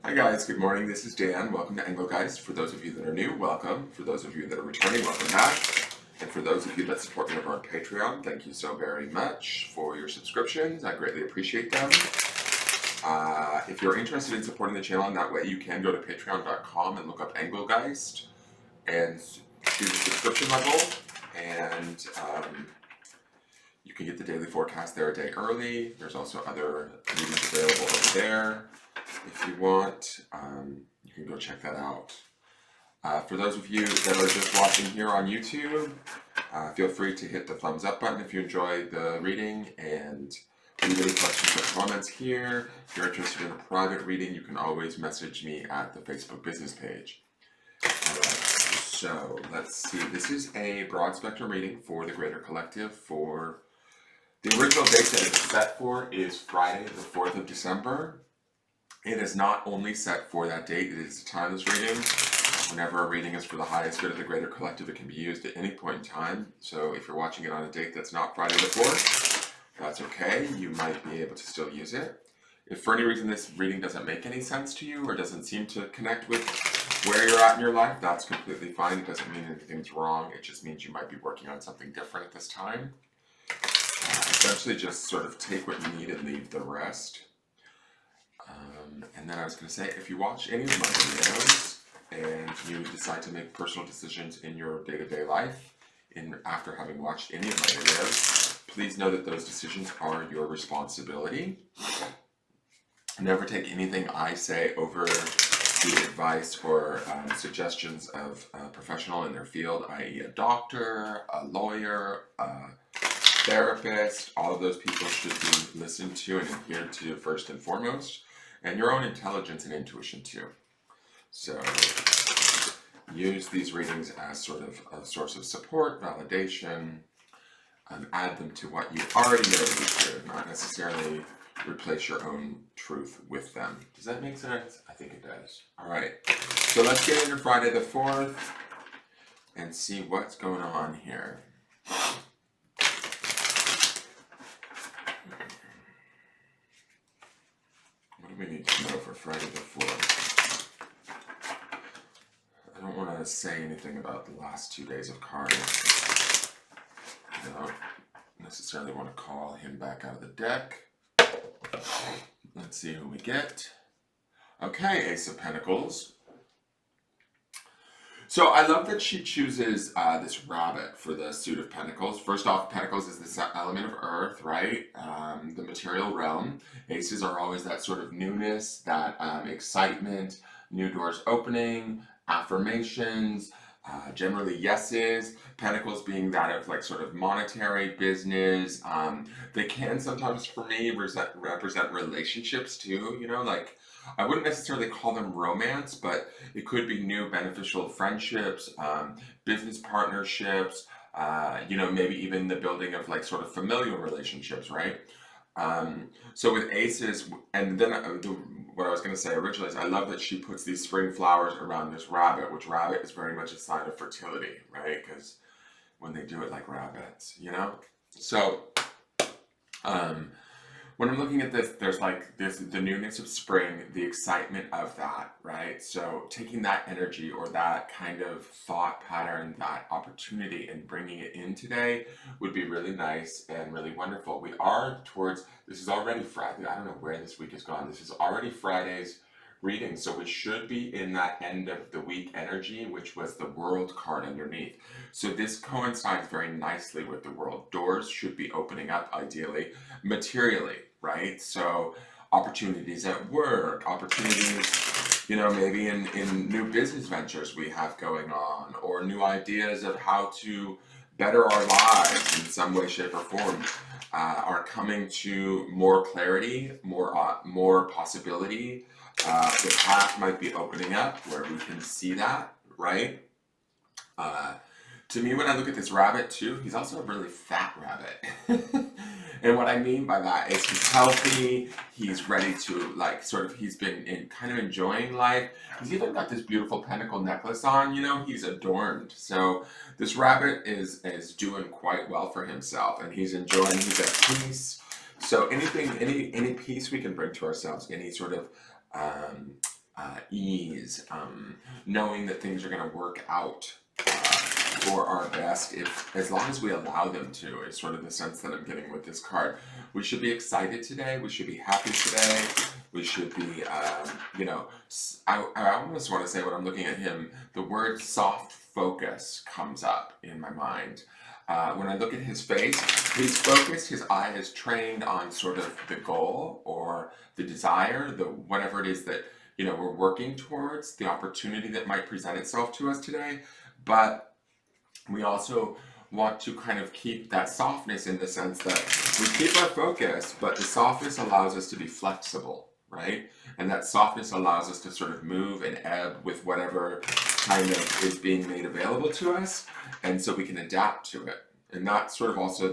Hi guys, good morning. This is Dan. Welcome to Engelgeist. For those of you that are new, welcome. For those of you that are returning, welcome back. And for those of you that support me over on Patreon, thank you so very much for your subscriptions. I greatly appreciate them. If you're interested in supporting the channel in that way, you can go to patreon.com and look up Engelgeist and choose a subscription level. And you can get the daily forecast there a day early. There's also other readings available over there. If you want, you can go check that out. For those of you that are just watching here on YouTube, feel free to hit the thumbs up button if you enjoy the reading, and leave any questions or comments here. If you're interested in a private reading, you can always message me at the Facebook business page. Alright, so let's see. This is a broad spectrum reading for the Greater Collective. For the original date that it's set for is Friday, the 4th of December. It is not only set for that date, it is a timeless reading. Whenever a reading is for the highest good of the Greater Collective, it can be used at any point in time. So if you're watching it on a date that's not Friday the 4th, that's okay. You might be able to still use it. If for any reason this reading doesn't make any sense to you or doesn't seem to connect with where you're at in your life, that's completely fine. It doesn't mean anything's wrong. It just means you might be working on something different at this time. Essentially just sort of take what you need and leave the rest. And then I was going to say, if you watch any of my videos and you decide to make personal decisions in your day-to-day life, after having watched any of my videos, please know that those decisions are your responsibility. Never take anything I say over the advice or suggestions of a professional in their field, i.e. a doctor, a lawyer, a therapist. All of those people should be listened to and adhered to first and foremost. And your own intelligence and intuition too. So use these readings as sort of a source of support, validation, add them to what you already know to be true, not necessarily replace your own truth with them. Does that make sense? I think it does. All right, so let's get into Friday the 4th and see what's going on here. What do we need to know for Friday the 4th? I don't want to say anything about the last 2 days of cards. I don't necessarily want to call him back out of the deck. Let's see who we get. Okay, Ace of Pentacles. So I love that she chooses this rabbit for the suit of Pentacles. First off, Pentacles is this element of earth, right? The material realm. Aces are always that sort of newness, that excitement, new doors opening, affirmations, generally yeses. Pentacles being that of like sort of monetary business. They can sometimes, for me, represent relationships too, you know, like I wouldn't necessarily call them romance, but it could be new beneficial friendships, business partnerships, you know, maybe even the building of like sort of familial relationships, right? So with aces, and then what I was going to say originally is I love that she puts these spring flowers around this rabbit, which rabbit is very much a sign of fertility, right? Because when they do it like rabbits, you know? So, when I'm looking at this, there's like the newness of spring, the excitement of that, right? So taking that energy or that kind of thought pattern, that opportunity and bringing it in today would be really nice and really wonderful. We are this is already Friday. I don't know where this week has gone. This is already Friday's reading. So we should be in that end of the week energy, which was the World card underneath. So this coincides very nicely with the World. Doors should be opening up ideally, materially, right? So opportunities at work, opportunities, you know, maybe in new business ventures we have going on, or new ideas of how to better our lives in some way, shape, or form are coming to more clarity, more possibility. The path might be opening up where we can see that, right? To me, when I look at this rabbit too, he's also a really fat rabbit. And what I mean by that is he's healthy, he's ready to like sort of, he's been kind of enjoying life. He's even got this beautiful pentacle necklace on, you know, he's adorned. So this rabbit is doing quite well for himself, and he's enjoying, he's at peace. So anything, any peace we can bring to ourselves, any sort of ease, knowing that things are going to work out for our best, as long as we allow them to, is sort of the sense that I'm getting with this card. We should be excited today. We should be happy today. We should be, I almost want to say, when I'm looking at him, the word soft focus comes up in my mind. When I look at his face, he's focused, his eye is trained on sort of the goal or the desire, the whatever it is that, we're working towards, the opportunity that might present itself to us today. But we also want to kind of keep that softness, in the sense that we keep our focus, but the softness allows us to be flexible, right? And that softness allows us to sort of move and ebb with whatever kind of is being made available to us, and so we can adapt to it. And that's sort of also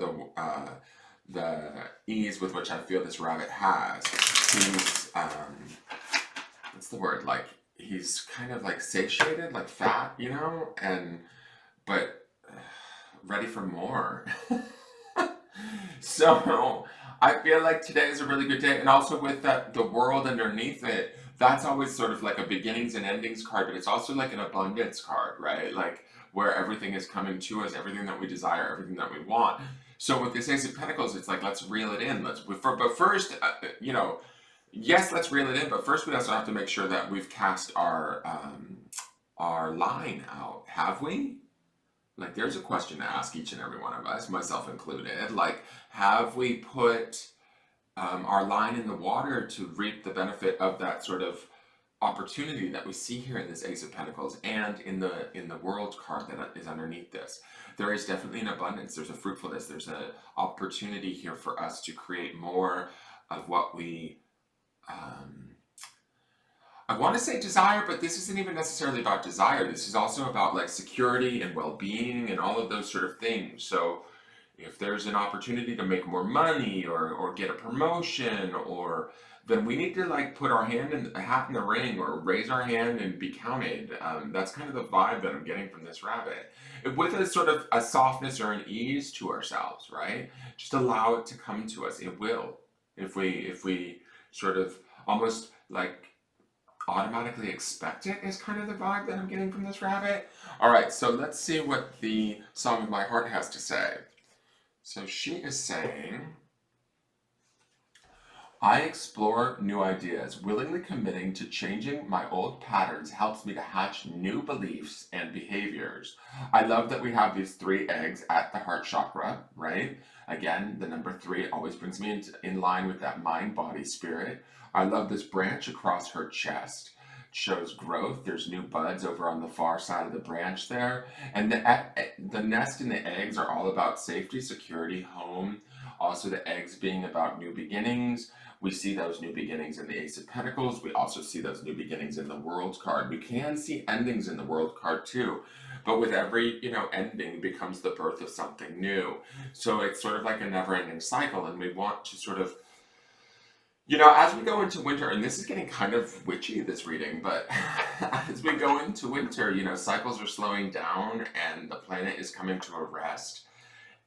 the ease with which I feel this rabbit has. He's what's the word? Like, he's kind of like satiated, like fat, but ready for more. So I feel like today is a really good day, and also with that, the world underneath it, that's always sort of like a beginnings and endings card, but it's also like an abundance card, right? Like, where everything is coming to us, everything that we desire, everything that we want. So with this Ace of Pentacles, it's like, let's reel it in. But first, yes, let's reel it in. But first, we also have to make sure that we've cast our line out. Have we? Like, there's a question to ask each and every one of us, myself included. Like, have we put our line in the water to reap the benefit of that sort of opportunity that we see here in this Ace of Pentacles, and in the World card that is underneath this? There is definitely an abundance. There's a fruitfulness. There's an opportunity here for us to create more of what we I want to say desire, but this isn't even necessarily about desire. This is also about like security and well-being and all of those sort of things. So if there's an opportunity to make more money, or get a promotion, then we need to like put our hat in the ring, or raise our hand and be counted. That's kind of the vibe that I'm getting from this rabbit, with a sort of a softness or an ease to ourselves, right? Just allow it to come to us. It will, if we sort of almost like automatically expect it, is kind of the vibe that I'm getting from this rabbit. All right, so let's see what the Song of My Heart has to say. So she is saying, I explore new ideas. Willingly committing to changing my old patterns helps me to hatch new beliefs and behaviors. I love that we have these 3 eggs at the heart chakra, right? Again, the number 3 always brings me in line with that mind, body, spirit. I love this branch across her chest. It shows growth. There's new buds over on the far side of the branch there. And the nest and the eggs are all about safety, security, home. Also, the eggs being about new beginnings. We see those new beginnings in the Ace of Pentacles. We also see those new beginnings in the World card. We can see endings in the World card too. But with every, ending becomes the birth of something new. So it's sort of like a never-ending cycle, and we want to sort of, as we go into winter, and this is getting kind of witchy, this reading, but as we go into winter, cycles are slowing down and the planet is coming to a rest.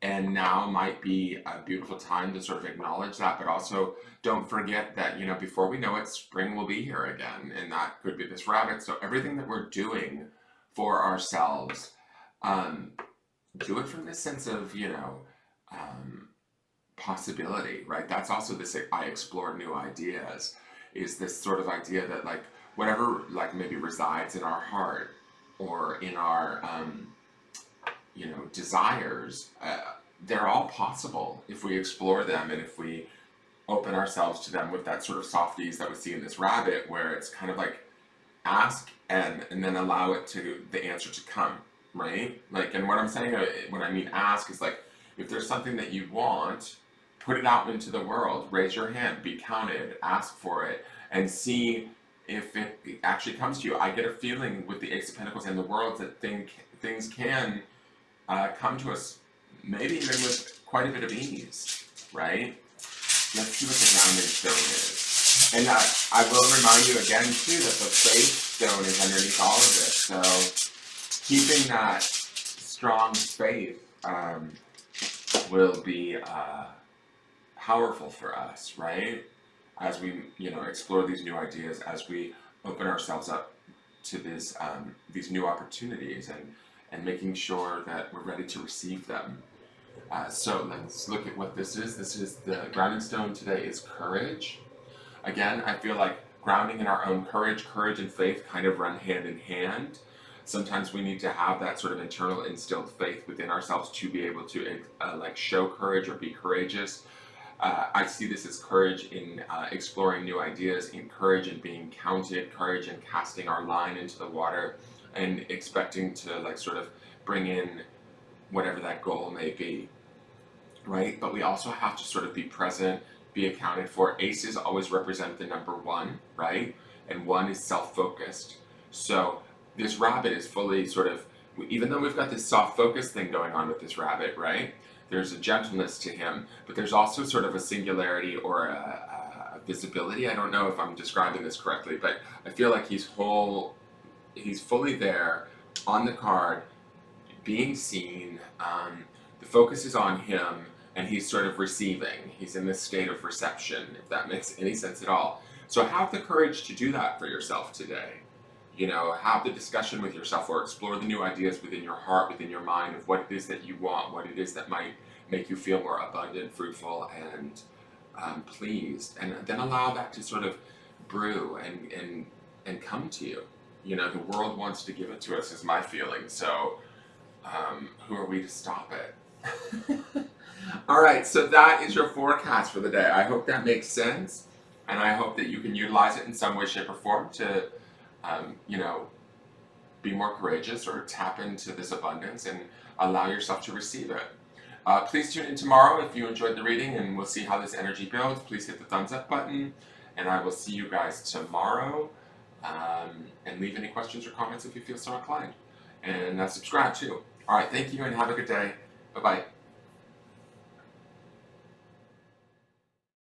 And now might be a beautiful time to sort of acknowledge that, but also don't forget that, before we know it, spring will be here again. And that could be this rabbit. So everything that we're doing for ourselves, do it from this sense of, possibility, right? That's also this, I explore new ideas, is this sort of idea that like whatever like maybe resides in our heart, or in our desires, they're all possible if we explore them, and if we open ourselves to them with that sort of soft ease that we see in this rabbit, where it's kind of like ask and then allow the answer to come, right? Like, and what I'm saying, when I mean ask, is like, if there's something that you want, put it out into the world, raise your hand, be counted, ask for it, and see if it actually comes to you. I get a feeling with the Ace of Pentacles and the World that things can come to us, maybe even with quite a bit of ease, right? Let's see what the grounding stone is. And I will remind you again too that the faith stone is underneath all of this. So keeping that strong faith will be powerful for us, right? As we, explore these new ideas, as we open ourselves up to these new opportunities and making sure that we're ready to receive them. So let's look at what this is. This is the grounding stone today is courage. Again, I feel like grounding in our own courage and faith kind of run hand in hand. Sometimes we need to have that sort of internal instilled faith within ourselves to be able to like show courage or be courageous. I see this as courage in exploring new ideas, in courage in being counted, courage in casting our line into the water and expecting to like sort of bring in whatever that goal may be, right? But we also have to sort of be present, be accounted for. Aces always represent the number one, right? And one is self-focused. So this rabbit is fully sort of, even though we've got this soft focus thing going on with this rabbit, right? There's a gentleness to him, but there's also sort of a singularity or a visibility. I don't know if I'm describing this correctly, but I feel like he's fully there on the card, being seen. The focus is on him, and he's sort of receiving. He's in this state of reception, if that makes any sense at all. So have the courage to do that for yourself today. You know, have the discussion with yourself or explore the new ideas within your heart, within your mind of what it is that you want, what it is that might make you feel more abundant, fruitful, and pleased. And then allow that to sort of brew and come to you. You know, the world wants to give it to us, is my feeling. So who are we to stop it? All right, so that is your forecast for the day. I hope that makes sense, and I hope that you can utilize it in some way, shape, or form to, you know, be more courageous or tap into this abundance and allow yourself to receive it. Please tune in tomorrow if you enjoyed the reading, and we'll see how this energy builds. Please hit the thumbs up button, and I will see you guys tomorrow. And leave any questions or comments if you feel so inclined. And subscribe too. All right, thank you and have a good day. Bye-bye.